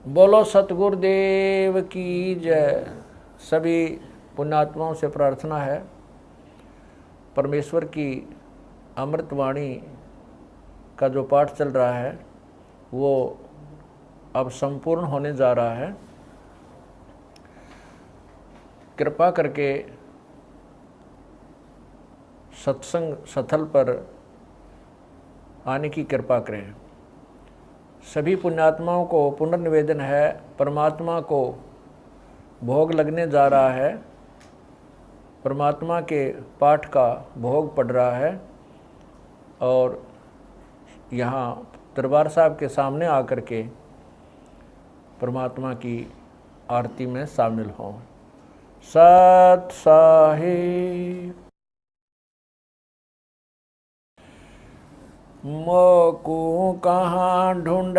बोलो सतगुरुदेव की जय। सभी पुण्यात्माओं से प्रार्थना है, परमेश्वर की अमृतवाणी का जो पाठ चल रहा है वो अब संपूर्ण होने जा रहा है। कृपा करके सत्संग स्थल पर आने की कृपा करें। सभी पुण्यात्माओं को पुनर्निवेदन है, परमात्मा को भोग लगने जा रहा है, परमात्मा के पाठ का भोग पड़ रहा है और यहाँ दरबार साहब के सामने आकर के परमात्मा की आरती में शामिल हों। सत साहिब। मोकू कहाँ ढूंढ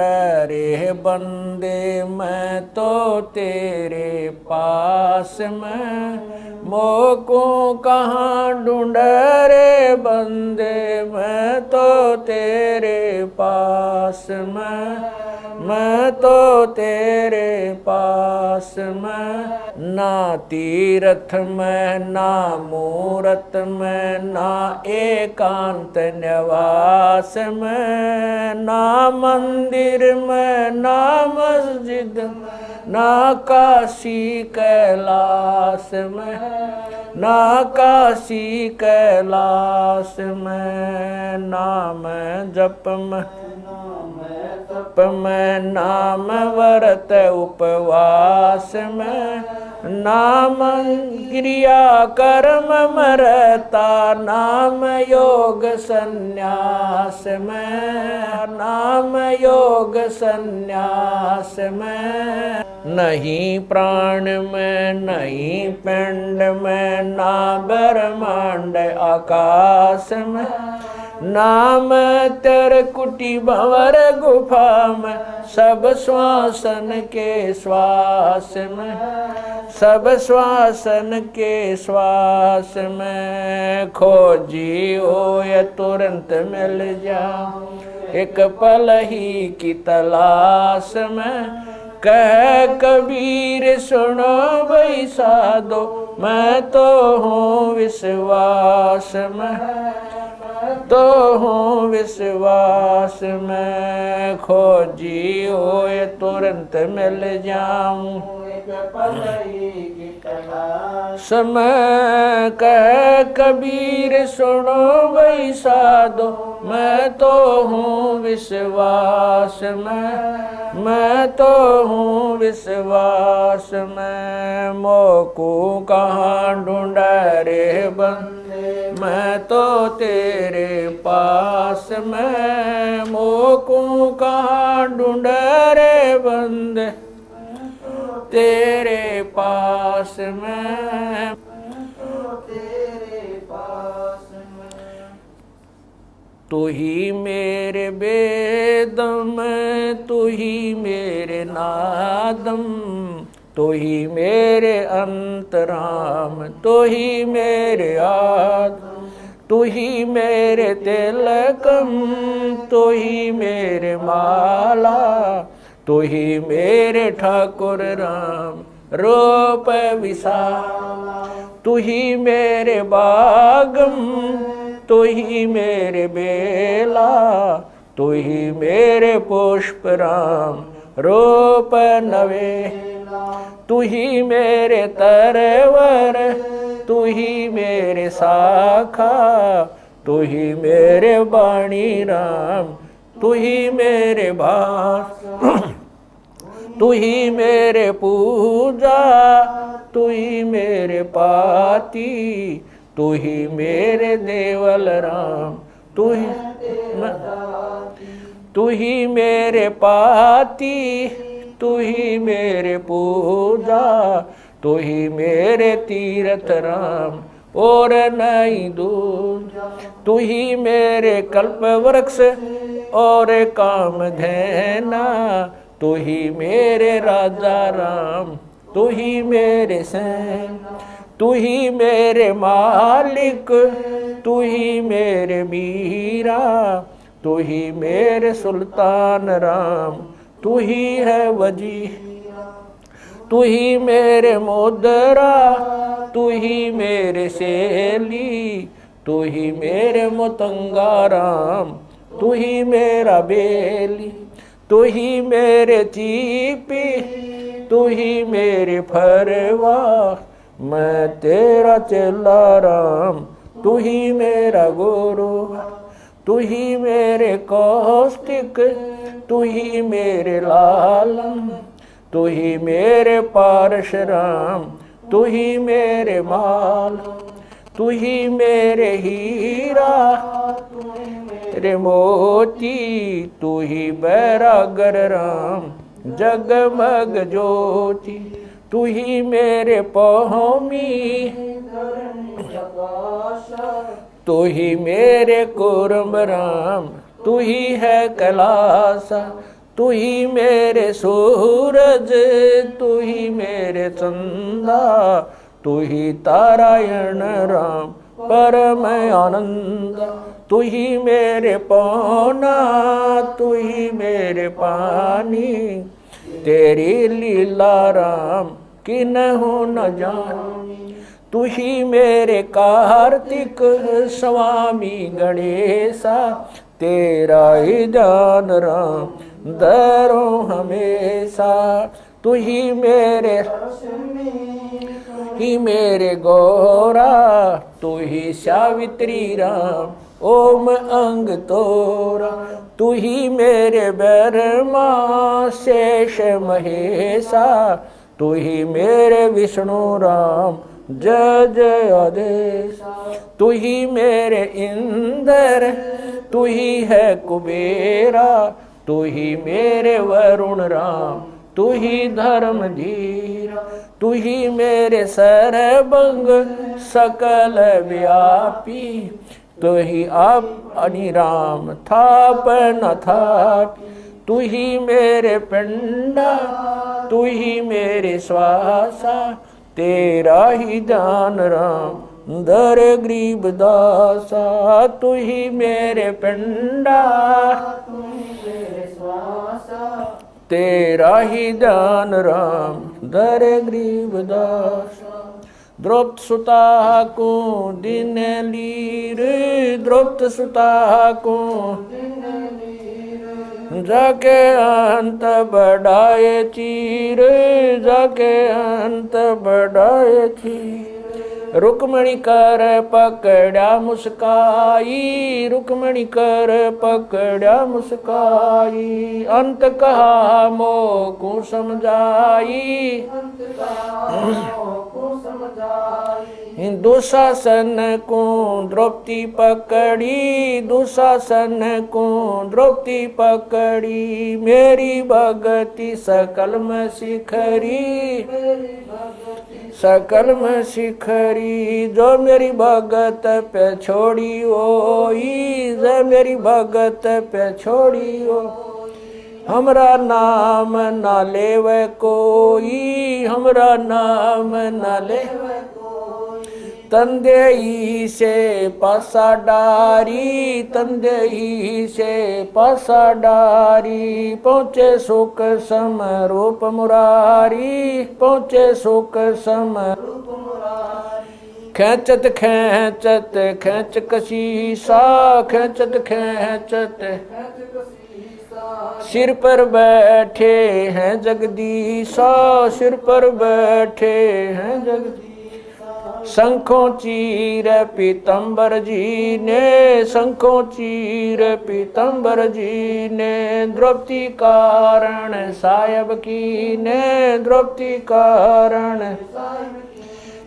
रे बंदे, मैं तो तेरे पास में। मोकू कहाँ ढूंढ रे बंदे, मैं तो तेरे पास में। मैं तो तेरे पास में। ना तीर्थ में ना मूरत में, ना एकांत निवास में, ना मंदिर में ना मस्जिद, ना काशी कैलाश में। ना काशी कैलाश में। नाम जप में तप में, नाम व्रत उपवास में, नाम क्रिया कर्म मरता, नाम योग संन्यास में। नाम योग संन्यास में। नहीं प्राण में नहीं पिंड में, ना ब्रह्मांड आकाश में। नाम तेरे कुटी भंवर गुफा में, सब श्वासन के श्वास में। सब श्वासन के श्वास में। खोजी हो या तुरंत मिल जाओ, एक पल ही की तलाश में। कह कबीर सुनो भाई साधो, मैं तो हूँ विश्वास में। तो हूँ विश्वास में। खोजी हो ये तुरंत मिल जाऊं, समय कह कबीर सुनो भाई साधो, मैं तो हूँ विश्वास में। मैं तो हूँ विश्वास में। मोकू कहाँ ढूंढ रे बंदे, मैं तो तेरे पास में। मोकू कहाँ ढूंढ रे बंदे, तेरे पास में। तू ही मेरे वेदम, तू ही मेरे नादम, तू ही मेरे अंतराम, तू ही मेरे आत्म, तू ही मेरे तिलकम, तू ही मेरे माला, तू ही मेरे ठाकुर राम रूप विशाला। तू ही मेरे बागम, तू ही मेरे बेला, तू ही मेरे पुष्प राम रूप नवेला। तू ही मेरे तरवर, तू ही मेरे शाखा, तू ही मेरे वाणी राम, तू ही मेरे भास। तू ही मेरे पूजा, तू ही मेरे पाती, तू ही मेरे देवल राम, तू ही मेरे पाती, तू ही मेरे पूजा, तू ही मेरे तीर्थ राम और नहीं दूजा। तू ही मेरे कल्प वृक्ष और काम धैना, तू ही मेरे राजा राम, तू ही मेरे सैन, तू ही मेरे मालिक, तू ही मेरे मीरा, तू ही मेरे सुल्तान राम, तू ही है वजीर, तू ही मेरे मोदरा, तू ही मेरे सेली, तू ही मेरे मतंगाराम, तू ही मेरा बेली, तू ही मेरे चीपी, तू ही मेरे फरवा, मैं तेरा चेला राम, तू ही मेरा गुरु, तू ही मेरे कौष्टिक, तू ही मेरे लालम, तू ही मेरे पारशुराम, तू ही मेरे माल, तू ही मेरे हीरा, तेरे मोती, तू ही बैरागर राम, जगमग ज्योति, तू ही मेरे पौमी, तू ही मेरे कुर्म राम, तू ही है कैलासा, तू ही मेरे सूरज, तू ही मेरे चंदा, तू ही तारायण राम परम आनंद, तू ही मेरे पौना, तू ही मेरे पानी, तेरी लीला राम किन्हु न जानी, तू ही मेरे कार्तिक स्वामी गणेशा, तेरा ही जान राम दरो हमेशा, तू ही मेरे गौरा, तू ही सावित्री राम ओम अंग तोरा, तू ही मेरे ब्रह्मा शेष महेशा, तू ही मेरे विष्णु राम जय जय आदेश, तू ही मेरे इंद्र, तू ही है कुबेरा, तू ही मेरे वरुण राम, तू ही धर्म धीरा, तू ही मेरे सर्वंग सकल व्यापी, तू ही आप अनिराम थाप न थापी, तू ही मेरे पिंडा, तू ही मेरे श्वासा, तेरा ही जान राम दर गरीब दासा, तू ही मेरे पिंडा, तू ही मेरे श्वासा, तेरा ही जान राम दर गरीब दासा, द्रौपद सुता को दिन लीर, द्रौपद सुता को जाके अंत बढ़ाए चीर, जाके अंत बढ़ाए चीर, रुक्मणी कर पकड़ा मुस्काई, रुक्मणी कर पकड़ा मुस्काई, अंत कहा मोको समझाई, दुशासन को द्रौपदी पकड़ी, दुशासन को द्रौपदी पकड़ी, मेरी भगति सकल में शिखरी, सकल में शिखरी, जो मेरी भगत पे छोड़ी ओई, जो मेरी भगत पे छोड़ी ओ, हमरा नाम ना लेवे कोई, हमरा नाम ना लेवे कोई, तंदेई से पासा डारी, तंदेई से पासा डारी, पहुँचे सुख सम रूप मुरारी, पहुँचे सुख सम रूप मुरारी, खेचत खेचत खेच कशीसा, खेचत खेचत सिर पर बैठे हैं जगदीशा, सिर पर बैठे हैं जगदीशा, शंखों चीर पीतम्बर जी ने, शंखों चीर पीतम्बर जी ने, द्रौपदी कारण सायब की ने, द्रौपदी कारण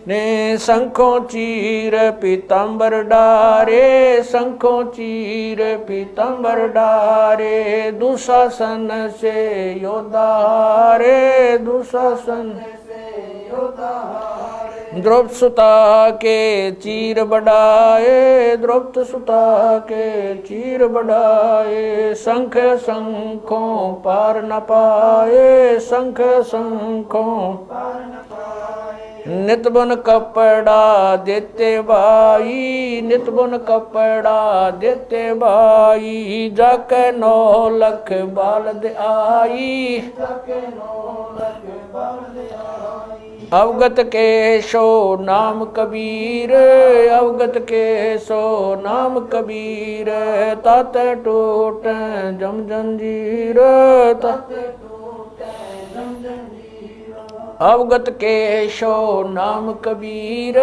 ने, शंखों चीर पीतम्बर डारे, शंखों चीर पीतम्बर डारे, दुशासन से योद्धा हारे, दुशासन से योद्धा हारे, द्रौपद सुता के चीर बढ़ाए, द्रौपद सुता के चीर बढ़ाए, शंख शंखों पार न पाए, शंख शंखों पार न पाए, नित बुन कपड़ा देते भाई, नित बुन कपड़ा देते भाई, जाके 9 लख बालद आई, अवगत के सो नाम कबीर, अवगत के सो नाम कबीर, तात टूट जम जंजीर, अवगत के सो नाम कबीर,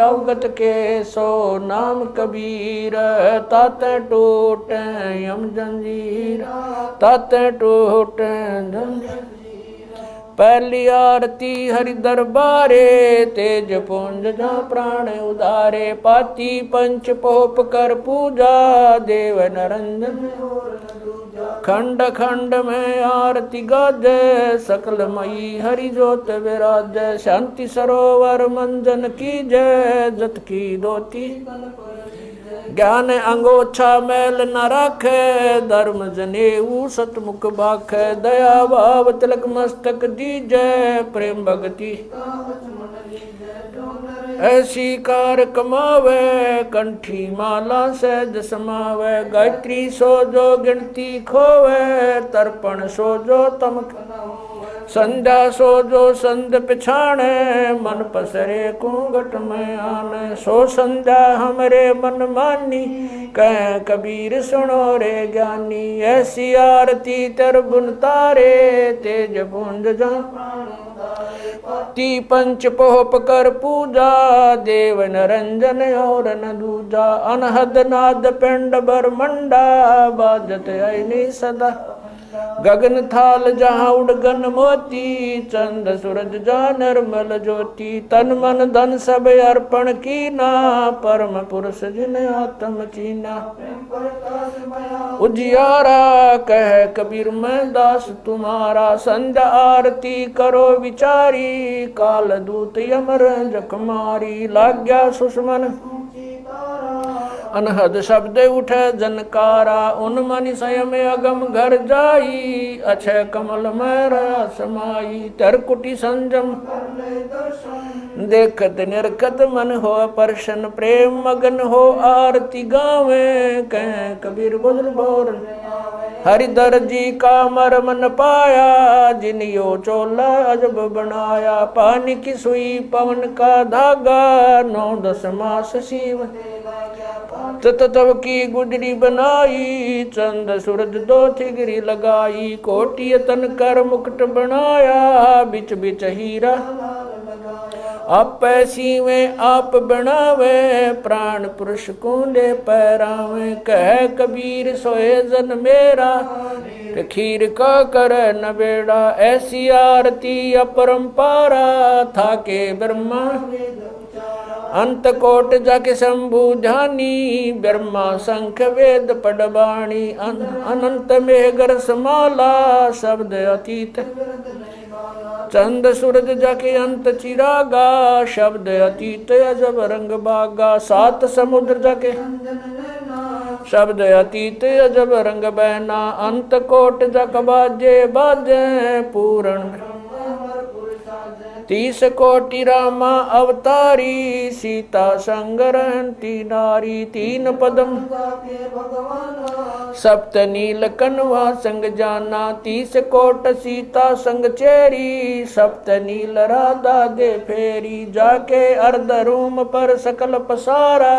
अवगत के सो नाम कबीर, तात टूट यम जंजीर, तात टूट जंजीर। पहली आरती हरि दरबारे, तेज पुंज जा प्राण उदारे, पाती पंच पोप कर पूजा, देव नरंजन खंड खंड में आरती गाजे, सकल मई हरि जोत विराज, शांति सरोवर मंजन की जय, जत की दोती ज्ञान अंगोछा मैल न राखे, धर्म जनेऊ सतमुख बाखे, दया भाव तिलक मस्तक दीजै, प्रेम भक्ति ऐसी कार कमावे, कंठी माला सहज समावे, गायत्री सो जो गिनती खोवे, तर्पण सो जो तम संध्या सो जो संध पिछाणे, मन पसरे घूंघट में आने, सो संध्या हमरे मन मानी, कह कबीर सुनो रे ज्ञानी, ऐसी आरती तर बुन तारे, तेज पुंज जा ती पंच पोप कर पूजा, देव नरंजन और न दूजा, अनहद नाद पिंड बरमंडा, बाजत ऐनी सदा, गगन थाल जहाँ उड़गन मोती, चंद सूरज जा निर्मल ज्योति, तन मन धन सब अर्पण कीना, परम पुरुष जिन आत्म चीना, उजियारा कह कबीर मैं दास तुम्हारा, संध्या आरती करो विचारी, काल दूत यमर जखमारी, लाग्या सुषमन अनहद शब्द उठे जनकारा, उन मनि स्वयं अगम घर जाई, अक्षय कमल में समाई, तरकुटी संजम देखत निरखत मन हो प्रसन्न, प्रेम मगन हो आरती गावे, कह कबीर बुझल बोर हरिधर जी का मरम न पाया, जिनियो चोला अजब बनाया, पानी की सुई पवन का धागा, 9-10 मास शिव तब की गुजरी बनाई, चंद सूरज 2 थिगरी लगाई, कोटि तन कर मुकुट बनाया, बिच बिच हीरा आप पैसी में आप बनावे, प्राण पुरुष को ले पैरावे, कह कबीर सोए जन मेरा, खीर का कर न बेड़ा, ऐसी आरती अपरंपारा, था के ब्रह्मा अंत कोट जाके शंभु ध्यानी, ब्रह्मा शंख वेद पडबाणी, अनंत मेघर समाला, शब्द अतीत चंद सूरज जाके अंत चिरागा, शब्द अतीत अजब रंग बागा, 7 समुद्र जाके शब्द अतीत अजब रंग बहना, अंत कोट जक बाजे बाजे, पूर्ण 30 कोटि रामा अवतारी, सीता संग रहती नारी, 3 पदम सप्त नील कनवा संग जाना, 30 कोट सीता संग चेरी, सप्त नील राधा दे फेरी, जाके अर्ध रूम पर सकल पसारा,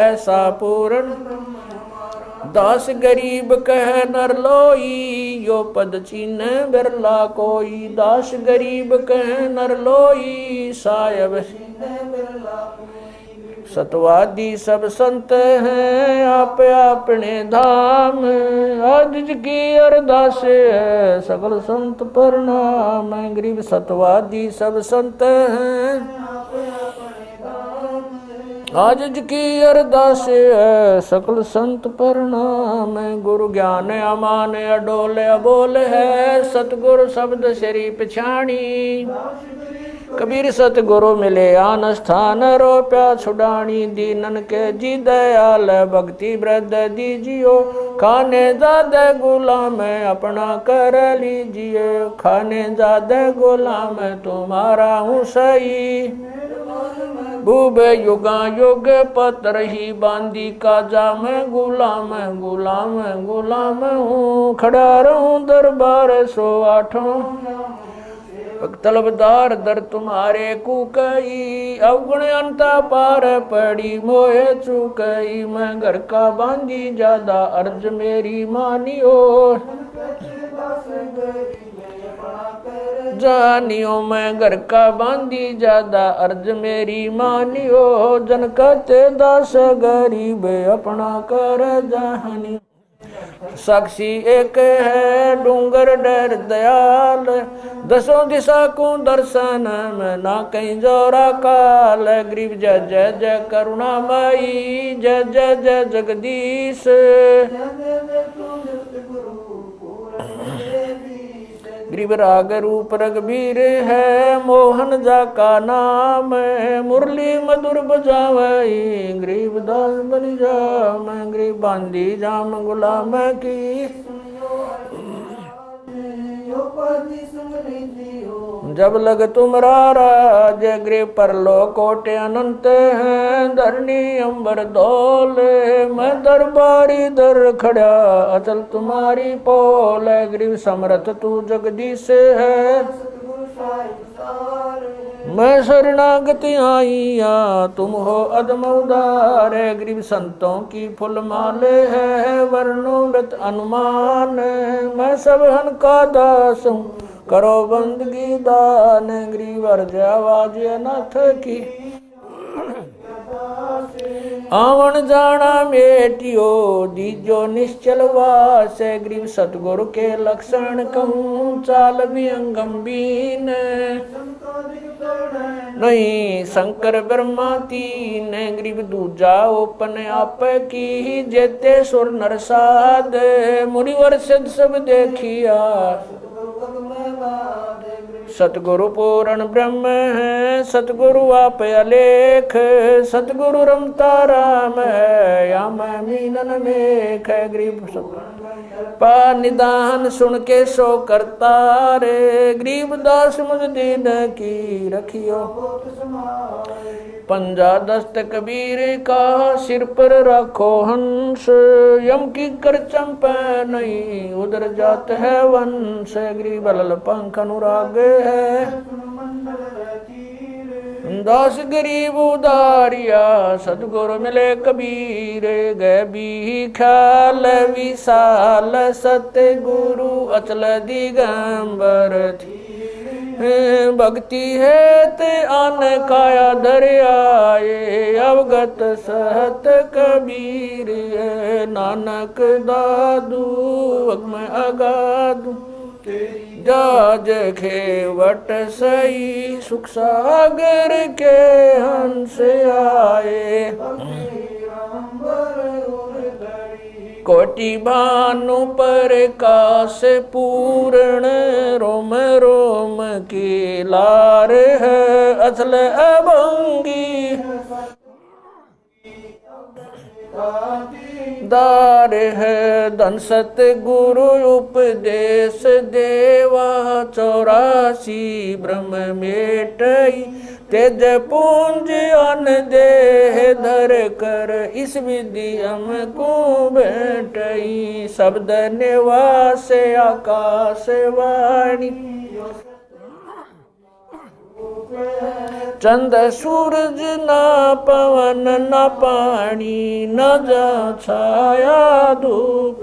ऐसा पूर्ण 10 गरीब कह नर लोई, यो पद चीन बिरला कोई, 10 गरीब कह नर लोई, सायब सतवादी सब संत हैं, आप अपने धाम, आज की अरदास है सकल संत प्रणाम, गरीब सतवादी सब संत हैं, आज की अरदास है सकल संत प्रणाम, गुरु ज्ञान अमान अडोल अबोल है, सतगुरु शब्द श्री पिछाणी, कबीर सतगुरु मिले आन स्थान रोप्या छुड़ानी दीनन के जी दयाल भक्ति वृद्ध दीजियो खाने ज्यादा गुलाम अपना कर लीजिए खाने ज्यादा गुलाम तुम्हारा हूँ सही भूब युगा युग पत्र ही बांदी का जा मैं गुलाम गुलाम गुलाम हूँ खड़ा रहूं दरबार 108 तलबदार दर तुम्हारे कुकई अवगुण अंता पार पड़ी मोहे चुकई मैं घर का बांधी ज्यादा अर्ज मेरी मानियो जानियो मैं घर का बांधी ज्यादा अर्ज मेरी मानियो जन कहते दास गरीब अपना कर जानी साक्षी एक है डूंगर डर दयाल दसों दिशा को दर्शन में ना कहीं जोरा काल गरीब जय जय जय करुणामयी जय जय जय जगदीश गरीब राग रूप रघुबीर है मोहन जा का नाम मुरली मधुर बजावई गरीब दास बन जा मैं गरीब बांधी जाम गुलाम की जब लग तुमरा राज गृह पर लो कोटे अनंत हैं धरनी अंबर दौल मैं दरबारी दर खड़ा अचल तुम्हारी पोल गरीब समर्थ तू जगदीश है मैं शरणागति आईया तुम हो अदम उदार गरीब संतों की फुल माले है वर्णों व्रत अनुमान मैं सब हन का दास हूँ करो बंदगी दान गरीब अर्ज आवाज अनाथ की आवन जाना मेटियो दीजो निश्चल वास गरीब सतगुरु के लक्षण कहूँ चाल भी अंगम्बीन नहीं शंकर ब्रह्मा तीन गरीब दूजा ओपन आप की जेते सुर नरसाद मुनिवर सिद्ध सब देखिया सतगुरु पूर्ण ब्रह्म है सतगुरु आप अलेख सतगुरु रमता राम है या मैं मीनन मेख है गरीब पा निदान सुन के सो करता रे गरीब दास मुझ दीन की रखियो पंजा दस्त कबीर का सिर पर रखो हंस यम की कर चंपा नहीं उधर जात है वंश गरीब लल पंख अनुराग है दास गरीब उदारिया सतगुरु मिले कबीर गए भी ख्याल विशाल सत्य गुरु अचल दिगंबर थी भक्ति है ते आन काया दरियाए अवगत सहत कबीर नानक दादू मैं अगादू जाज खेवट सही सुख सागर के हंस आए कोटि भानु पर काश पूर्ण रोम रोम की लार है असल अभंगी दार है धन सत गुरु उपदेश देवा 84 ब्रह्म मेटई तेज पूंज अन देह धर कर इस विधि हमको बैठई शब्द निवास आकाश वाणी चंद सूरज ना पवन न पानी न जा छाया धूप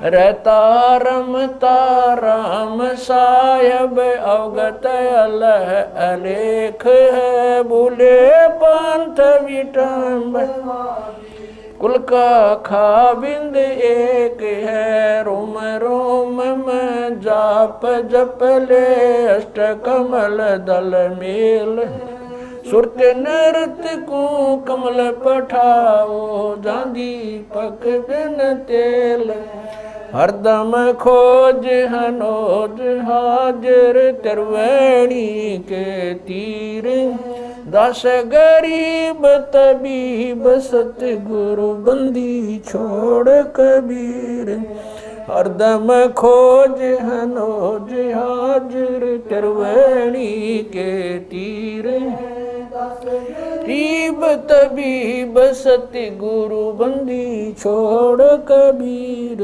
रहता रमता राम साहेब अवगत अलह अलेख है भूले पंथ विटम्ब कुल का खाबिंद एक है रोम रोम में जाप जप ले अष्ट कमल दल मेल सुरत नृत्य को कमल पठाओ जांदी पक बिन तेल हरदम खोज हनोज हाजिर त्रिवेणी के तीर दस गरीब तबीब सतगुरु बंदी छोड़ कबीर हरदम खोज हनोज हाजिर त्रिवेणी के तीर गरीब तबीब सतगुरु बंदी छोड़ कबीर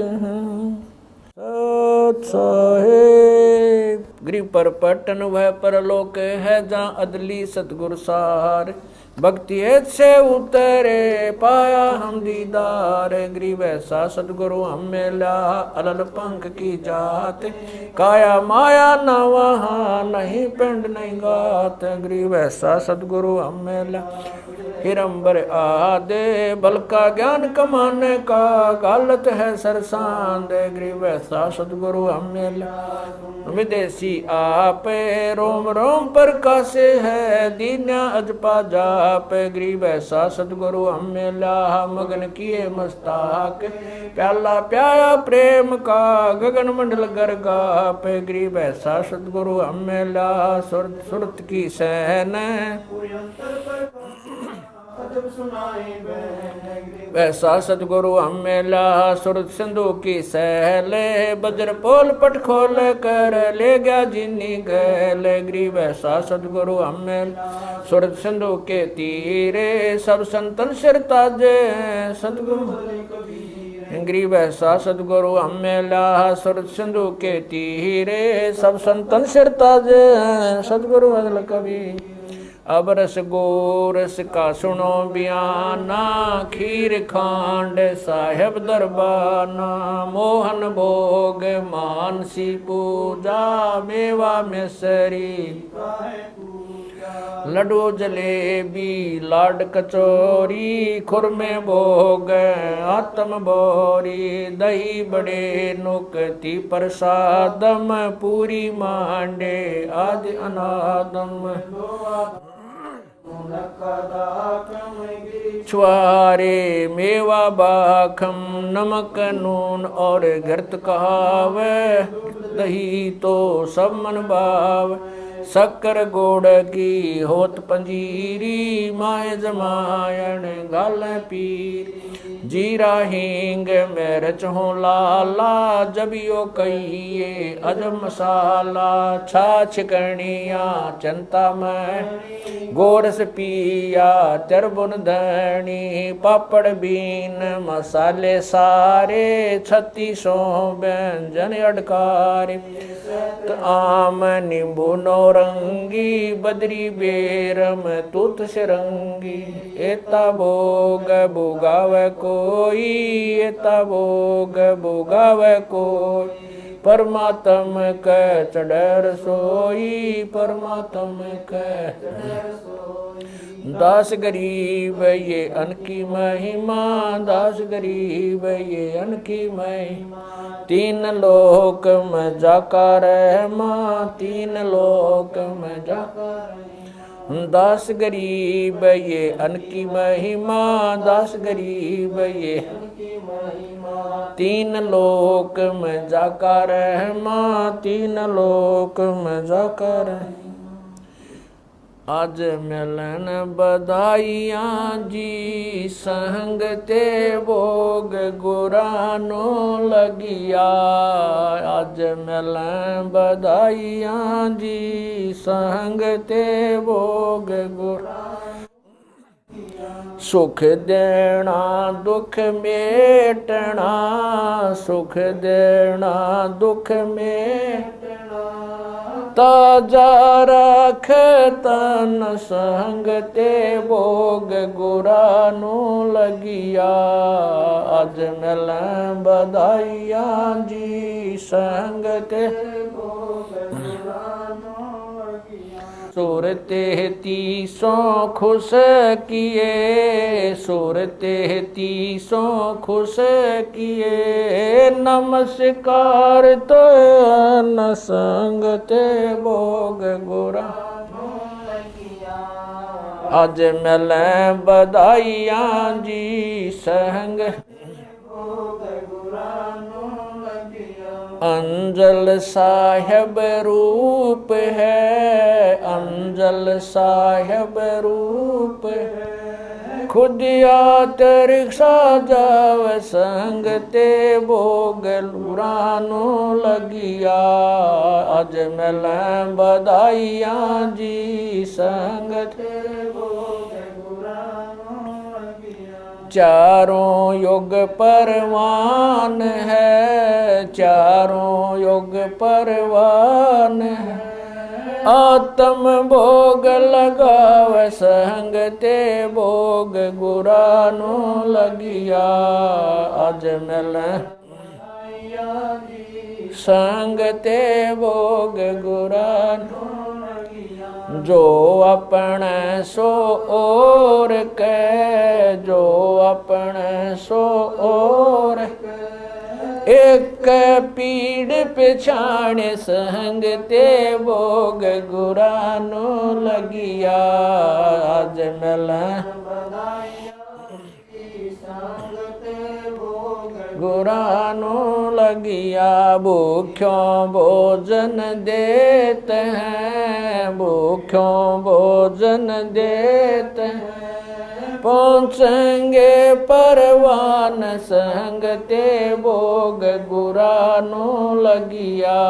सत साहेब गरीब पर पटन वह परलोक है जहाँ अदली सतगुरु सार भक्ति से उतरे पाया हम दीदार गरीब ऐसा सतगुरु हमें ला अलल पंख की जात काया माया न वहाँ नहीं पिंड नहीं गात गरीब ऐसा सतगुरु हमें ला हिरंबर आदे बल का ज्ञान कमाने का गालत है सरसांद गरीब ऐसा सतगुरु हमें ला विदेशी आपे रोम रोम पर कासे है दीन्या अजपा जाप गरीब ऐसा सतगुरु हमें ला मगन किए मस्ताक प्याला प्याया प्रेम का गगन मंडल गरगाप गरीब ऐसा सतगुरु हमें ला सुरत की सहन वैसा सतगुरु हमें ला सुरत सिंधु की सहले बज्र पोल पट खोल कर ले गया जिन्नी गैल गरीब ऐसा सतगुरु हमें सुरत सिंधु के तीरे सब संतन सिर ताजे सतगुरु गरीब ऐसा सतगुरु हमें ला सुरत सिंधु के तीरे सब संतन सिर ताजे सतगुरु अदल कभी अब रस गोरस का सुनो बयाना खीर खांड साहेब दरबाना मोहन भोग मानसी पूजा मेवा मिसरी लड्डू जलेबी लाड कचौरी खुरमे भोग आत्म बोरी दही बड़े नुकती प्रसादम पूरी मांडे आदि अनादम छुआरे मेवा बाखम नमक नून और घृत कहावे दही तो सब मन भाव शक्कर गोड़ की होत पंजीरी माए जमायन गाल पीर जीरा हींग मिर्च हो लाला जबियो कहिए अजब मसाला छाछ कणिया चंता में गोरस पिया तिरबुन धनी पापड़ बीन मसाले सारे 3600 व्यंजन अडकारी आम नींबू नौरंगी बदरी बेरम तूत सिरंगी एता भोग भोगाव कोई एता भोग भोगाव कोई परमात्म क चढ़ सोई परमात्म क दास गरीब ये अनकी महिमा दास गरीब ये अनकी महिमा तीन लोक में जाकर माँ तीन लोक में जाकर दास गरीब ये अनकी महिमा दास गरीब ये तीन लोक में जाकर माँ तीन लोक में जाकर आज मिलन बधाइयाँ जी संग ते भोग गुरानो लगिया आज मिलन बधाइयाँ जी संग ते भोग गुरा सुख देना दुख मेटना सुख देना दुख मेटना ताजा रख तन संग ते भोग गुरानो लगिया आज मिल बधाइयाँ जी संग ते सूरते 300 खुश किए सूरते 300 खुश किए नमस्कार तो न संग ते भोग गुरा आज मिल बधाइयाँ जी संग भोग गुरा अंजल साहिब रूप है, अंजल साहिब रूप है। खुदिया रिक्शा जाव संग ते भोग लुरानो लगिया। अज मिल बधाइयाँ जी संग ते भोग लुरानो लगिया। चारों युग परवान है, चारों युग परवान है। आत्म भोग लगाव संग ते भोग गुरानो लगिया। अज मिल संग ते भोग गुरानो लगिया। जो अपने सो और के, जो अपने सो और के। एक पीड़ पिछाण संग ते भोग गुरानो लगिया। आज मिल गुरानो लगिया। भूख्यों भोजन देते हैं, भूख्यों भोजन देते हैं। पहुँचेंगे परवान संग ते भोग गुरानो लगिया।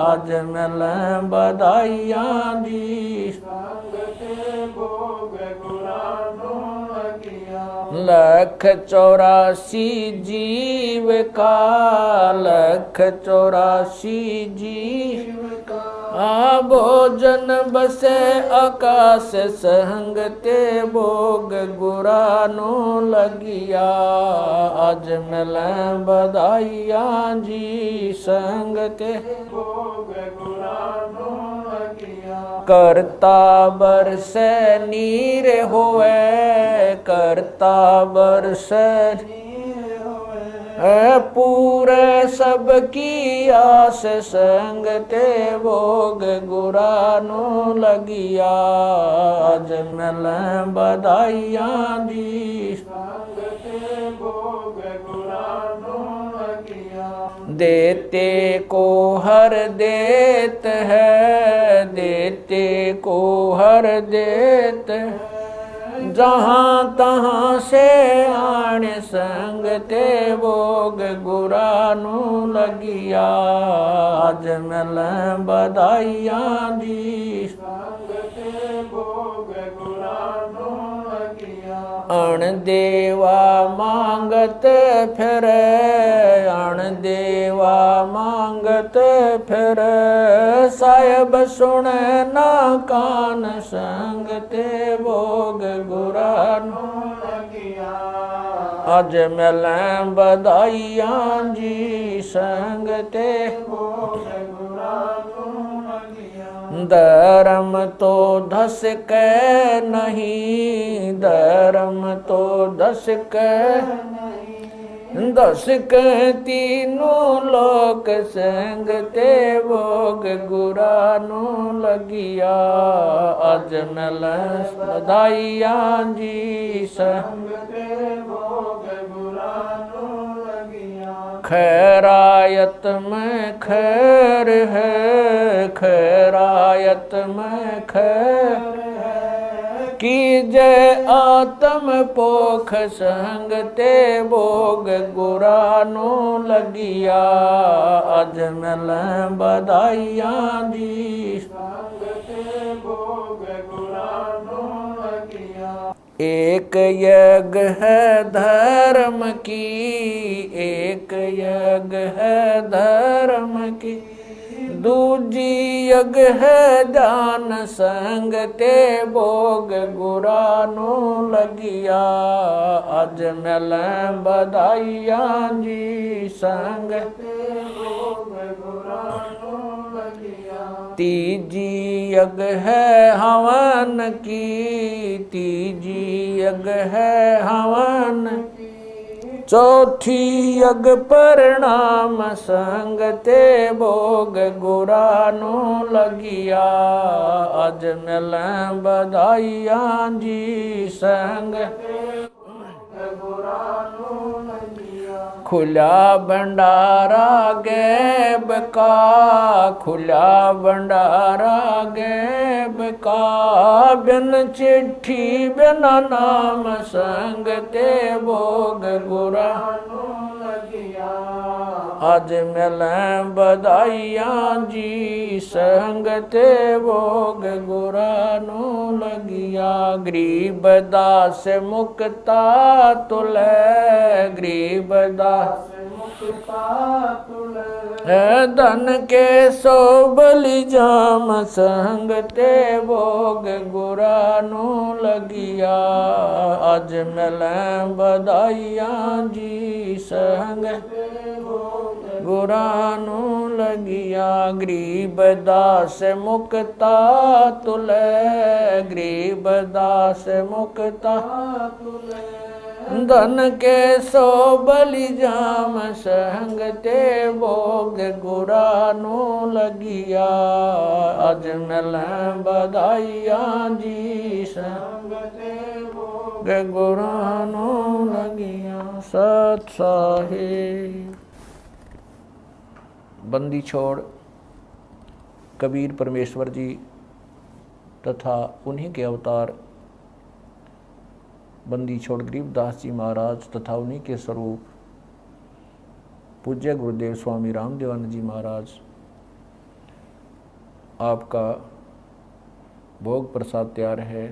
आज मिल बधाइयाँ जी संग ते भोग गुरानो लगिया। 184 जीव का, 184 जीव का। भोजन बसे आकाश संग ते भोग गुरानो लगिया। आज मिल बधाइयाँ जी संग ते भोग गुरानो लगिया। करता बरसे नीर होए, करता बरसे पूरे सबकी आस संग ते भोग गुरानो लगिया। आज मिल बधाइयाँ जी संग ते भोग गुरानो लगिया। देते को हर देत है, देते को हर देत है। जहाँ तहाँ से आण संग ते भोग गुरानो लगिया। आज मिल बधाइयाँ जी संग ते भोग गुरानो लगिया। अण देवा मांगत फिर, अण देवा मांगत फिर। साहिब सुने ना कान संग ते भोग गुरानो लगिया। आज मिल बधाइयाँ जी संग ते भोग गुरानो लगिया। धर्म तो धस के नहीं, धर्म तो धस के नहीं। दस के तीनों लोक संग ते भोग गुरानो लगिया। आज मिल बधाइयाँ जी संग ते भोग गुरानो लगिया। खैरायत में खैर है, खैरायत में खैर है। कीजे आत्म पोख संग ते भोग गुरानो लगिया। आज मिल बधाइयाँ जी संग ते भोग गुरानो लगिया। एक यज्ञ है धर्म की, एक यज्ञ है धर्म की। दूजी यज्ञ है दान संग ते भोग गुरानो लगिया। आज मिल बधाइयाँ जी संग ते भोग गुरानो लगिया। तीजी यज्ञ है हवन की, तीजी यज्ञ है हवन की। चौथी यज्ञ परिणाम संग ते भोग गुरानो लगिया। आज मिल बधाइयाँ जी संग ते भोग गुरानो लगिया। खुला भंडारा गैब खुला भंडारा गैब का, बिन चिट्ठी बिना नाम संगते भोग गुरा आज मिलें बधाइयाँ जी, संगते भोग गुरानो लगिया। गरीब दास मुक्ता तुले, गरीब दास धन के सो बलि जाम, संगते भोग गुरानो लगिया। आज मिलें बधाइयाँ जी, संग गुरानो लगिया। गरीब दास मुक्ता तुले, गरीब दास मुक्ता धन के सो बलि जाम, संगते भोग गुरानो लगिया। आज मिलें बधाइयाँ जी, संगते भोग गुरानो लगिया। सत साहिब। बंदी छोड़ कबीर परमेश्वर जी तथा उन्हीं के अवतार बंदी छोड़ गरीबदास जी महाराज तथा उन्हीं के स्वरूप पूज्य गुरुदेव स्वामी रामदेवानंद जी महाराज, आपका भोग प्रसाद तैयार है।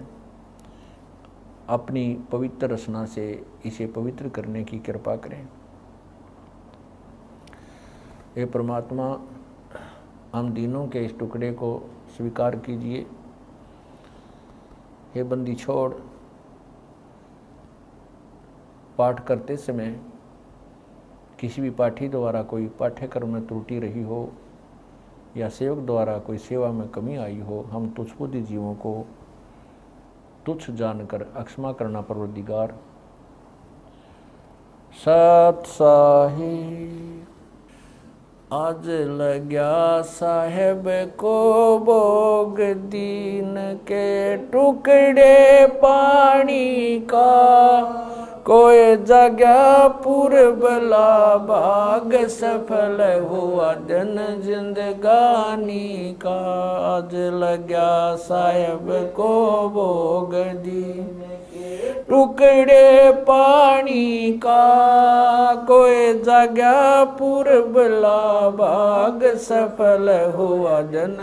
अपनी पवित्र रचना से इसे पवित्र करने की कृपा करें। हे परमात्मा, हम दीनों के इस टुकड़े को स्वीकार कीजिए। हे बंदी छोड़ पाठ करते समय किसी भी पाठी द्वारा कोई पाठ्यक्रम में त्रुटि रही हो या सेवक द्वारा कोई सेवा में कमी आई हो, हम तुच्छ बुद्धि जीवों को तुच्छ जानकर अक्षमा करना परवरदिगार। सत साहिब। आज लग्या साहेब को भोग दीन के टुकड़े पानी का, कोई जगह पूर्वला भाग सफल हुआ दिन जिंदगानी का। आज लग्या साहेब को भोग दीन टुकड़े पानी का, कोई जगह पूर्वला भाग सफल हुआ दिन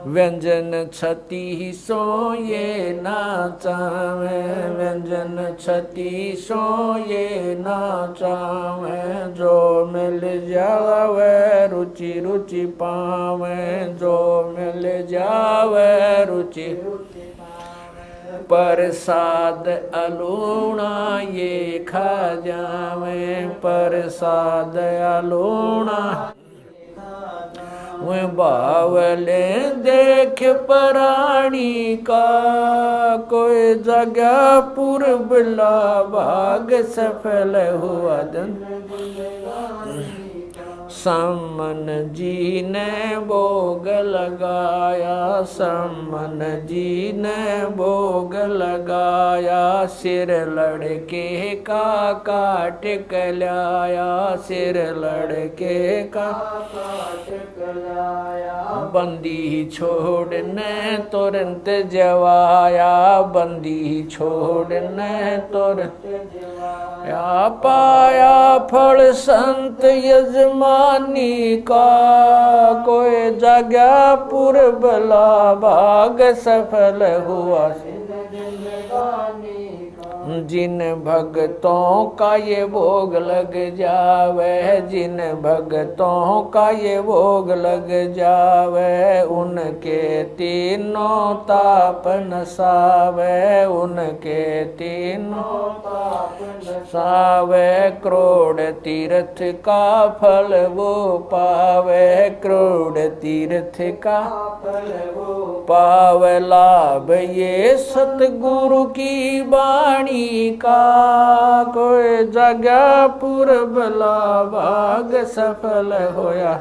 व्यंजन छती सो ये ना चावे, व्यंजन छती सो ये ना चावे। जो मिल जावे रुचि रुचि पावे, जो मिल जावे रुचि प्रसाद अलूणा ये खा जावे, प्रसाद अलूणा वह बावले देख प्राणी का, कोई जगह पूर्वला भाग सफल हुआ दिन। सम्मन जी ने भोग लगाया, सम्मन जी ने भोग लगाया। सिर लड़के का काट कलाया, सिर लड़के का काट कलाया। बंदी छोड़ने तुरंत जवाया, बंदी छोड़ने तुरंत जवाया। पाया फल संत यजमानी का, कोई जगह पूर्वला भाग सफल हुआ जिन भक्तों का ये भोग लग जावे, जिन भक्तों का ये भोग लग जावे। उनके तीनों ताप नसावे, उनके तीनों ताप नसावे। करोड़ तीर्थ का फल वो पावे, करोड़ तीर्थ का फल वो पावे। लाभ ये सतगुरु की वाणी का, कोई जगह पूर्वला भाग सफल होया।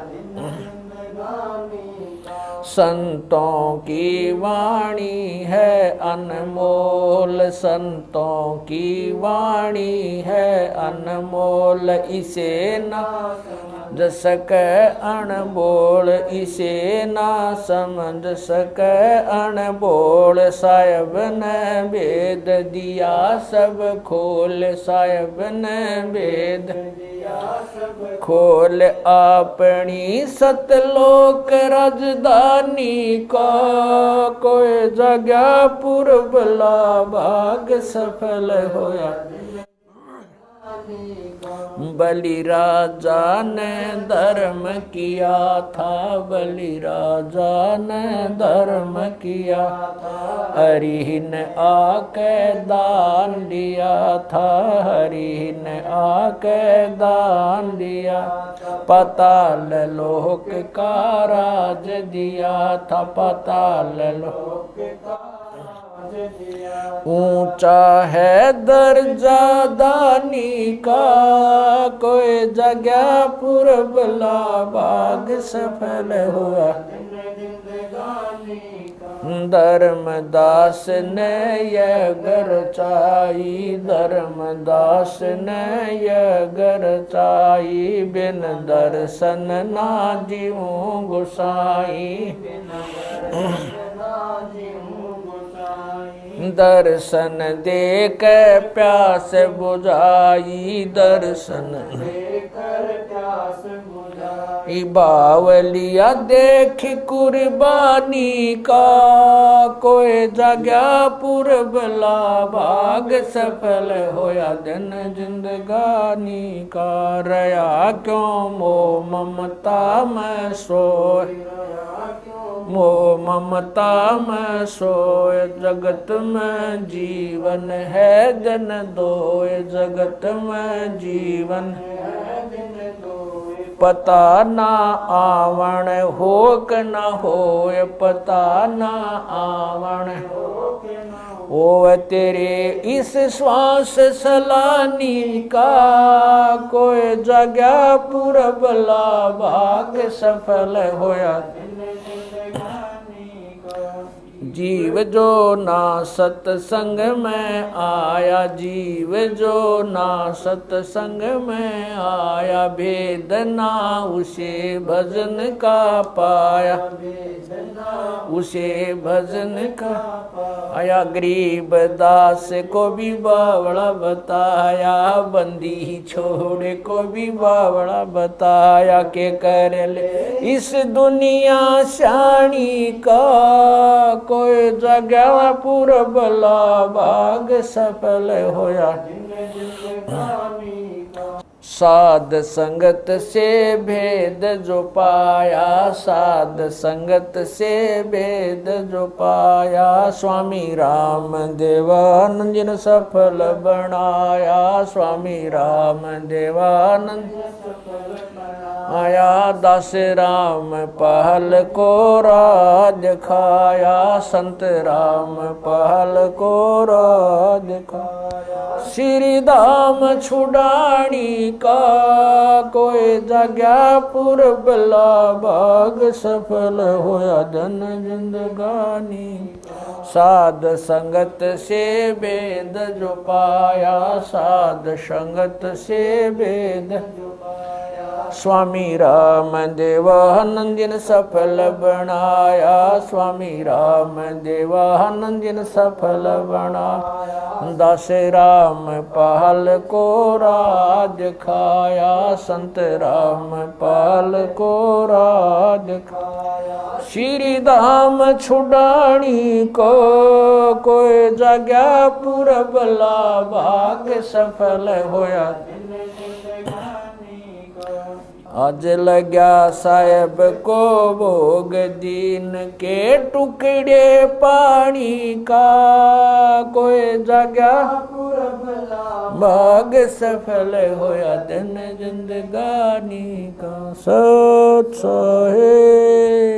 संतों की वाणी है अनमोल, संतों की वाणी है अनमोल, इसे ना समझ सके अनबोल, इसे ना समझ सके अनबोल। साहिब ने भेद दिया सब खोल, साहिब ने भेद दिया सब खोल, अपनी सतलोक राजधानी का कोई जगह पूर्वला भाग सफल होया। बलि राजा ने धर्म किया था, बलि राजा ने धर्म किया था, हरि ने आके दान दिया था, हरि ने आके दान दिया। पाताल लोक का राज दिया था, पाताल लोक का ऊंचा है दर्जा दानी का, कोई जगह पूर्वला भाग सफल हुआ। धर्मदास ने यह गरचाई, धर्मदास ने यह गरचाई, बिन दर्शन ना जीऊं गोसाई। दर्शन दे के प्यास बुझाई, दर्शन देकर प्यास बुझाई। बावलिया देख कुर्बानी का, कोई जगह पूर्वला भाग सफल होया। दिन जिंदगानी का रया क्यों मोह ममता में सोए, मोह ममता में सोए। जगत में जीवन है जन दोए, जगत में जीवन है जन दोए। पता ना आवण हो क न होए, पता ना आवण हो तेरे इस श्वास सलानी का, कोई जगह पूर्वला भाग सफल होया। जीव जो ना सत्संग में आया, जीव जो ना सत्संग में आया, भेद ना उसे भजन का पाया, उसे भजन का आया। गरीब दास को भी बावड़ा बताया, बंदी छोड़े को भी बावड़ा बताया। के कर ले इस दुनिया शानी का, कोई जगह पूर्वला भाग सफल होया। साध संगत से भेद जो पाया, साध संगत से भेद जो पाया। स्वामी राम देवानंद जिन सफल बनाया, स्वामी राम देवानंद आया। दास राम पहल को राज खाया, संत राम पहल को राज खाया। श्री धाम छुड़ानी का, कोई जगह पूर्वला भाग सफल होया। जन जिंदगानी साध संगत से भेद जो पाया, साध संगत से भेद जो पाया। स्वामी राम देवानंद जिन सफल बनाया, स्वामी राम देवानंद जिन सफल बनाया। दास राम पहल को राज खाया, संत राम पहल को राज खाया। श्री धाम छुड़ानी को, कोई जगह पूर्वला भाग सफल होया। आज लग्या साहेब को भोग दीन के टुकड़े पानी का, कोई जगह भाग सफल होया। दिन जिंदगानी का सत साहेब।